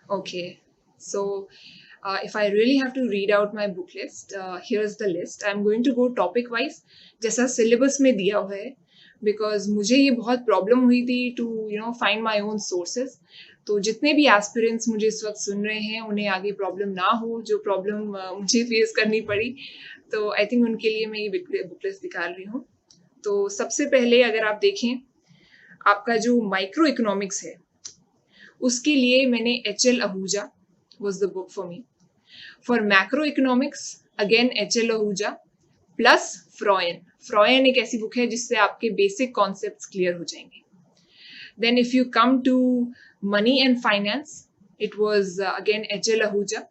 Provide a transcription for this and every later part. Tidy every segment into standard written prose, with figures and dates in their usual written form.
Okay, so if I really have to read out my book list, here's the list. I'm going to go topic wise, जैसा syllabus में दिया हुआ है, because मुझे ये बहुत प्रॉब्लम हुई थी to find my own sources. तो जितने भी एस्पिरेंट्स मुझे इस वक्त सुन रहे हैं उन्हें आगे प्रॉब्लम ना हो, जो प्रॉब्लम मुझे फेस करनी पड़ी, तो आई थिंक उनके लिए मैं ये बुक लिस्ट निकाल रही हूँ. तो सबसे पहले अगर आप देखें, आपका जो माइक्रो इकोनॉमिक्स है उसके लिए मैंने HL. Ahuja was the book for me. For macroeconomics, again H.L. Ahuja plus Froyen. Froyen एक ऐसी बुक है जिससे आपके बेसिक कॉन्सेप्ट्स क्लियर हो जाएंगे. Then if you come to money and finance, it was again H.L. Ahuja.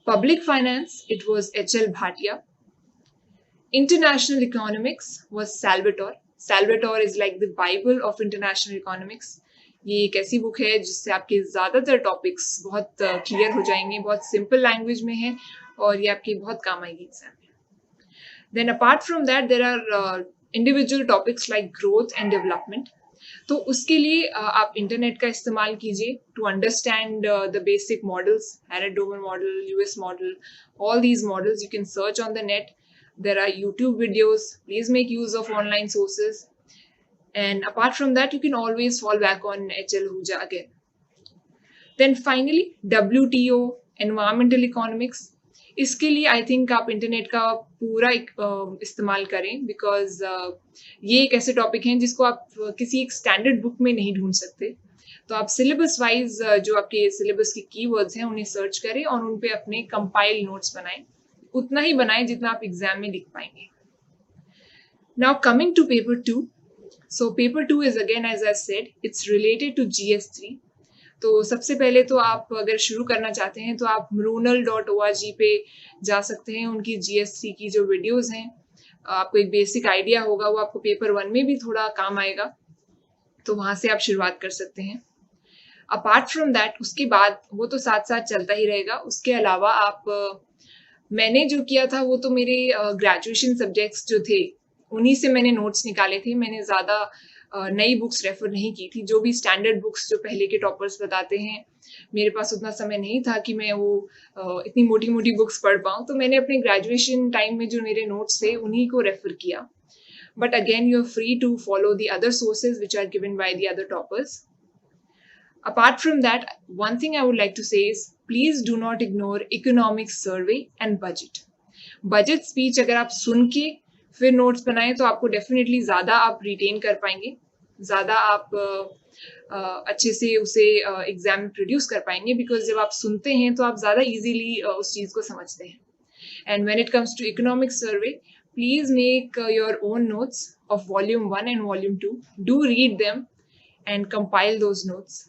Public finance, it was H.L. Bhatia. International economics was Salvatore. Salvatore is like the Bible of international economics. ये एक ऐसी book है जिससे आपके ज़्यादातर topics बहुत clear हो जाएंगे, बहुत सिंपल लैंग्वेज में है और ये आपके बहुत काम आएगी एग्जाम में. Then apart from that there are individual topics like growth and development. तो उसके लिए आप इंटरनेट का इस्तेमाल कीजिए to understand the basic models, Harrod Domar model, US model, all these models you can search on the net. There are YouTube videos. Please make use of online sources. And apart from that, you can always fall back on H.L. Ahuja again. Then finally, WTO, Environmental Economics. इसके लिए I think आप internet का पूरा इस्तेमाल करें, because ये एक ऐसे टॉपिक हैं जिसको आप किसी एक स्टैंडर्ड बुक में नहीं ढूंढ सकते. तो आप सिलेबस वाइज जो आपके सिलेबस के कीवर्ड्स हैं उन्हें सर्च करें और उन पे अपने कंपाइल नोट्स बनाएं. उतना ही बनाएं जितना आप एग्जाम में लिख पाएंगे. Now coming to paper 2. So paper 2 is again as I said it's related to GS3. तो सबसे पहले तो आप अगर शुरू करना चाहते हैं तो आप mronal.org पे जा सकते हैं. उनकी GS3 की जो वीडियोस हैं आपको एक बेसिक आइडिया होगा, वो आपको पेपर 1 में भी थोड़ा काम आएगा, तो वहाँ से आप शुरुआत कर सकते हैं. अपार्ट फ्रॉम दैट उसके बाद वो तो साथ साथ चलता ही रहेगा. उसके अलावा आप मैंने जो किया था वो तो मेरे ग्रेजुएशन सब्जेक्ट्स जो थे उन्हीं से मैंने नोट्स निकाले थे. मैंने ज़्यादा नई बुक्स रेफर नहीं की थी. जो भी स्टैंडर्ड बुक्स जो पहले के टॉपर्स बताते हैं, मेरे पास उतना समय नहीं था कि मैं वो इतनी मोटी मोटी बुक्स पढ़ पाऊँ, तो मैंने अपने ग्रेजुएशन टाइम में जो मेरे नोट्स थे उन्हीं को रेफर किया. But again you are free to follow the other sources which are given by the other toppers. Apart from that, one thing I would like to say is please do not ignore economic survey and budget. Budget speech अगर आप सुन के फिर notes बनाएं तो आपको definitely ज़्यादा आप retain कर पाएंगे, ज़्यादा आप अच्छे से उसे एग्जाम में प्रोड्यूस कर पाएंगे, बिकॉज जब आप सुनते हैं तो आप ज़्यादा इजीली उस चीज़ को समझते हैं. And when it comes to economic survey, please make your own notes of volume 1 and volume 2. Do read them and compile those notes.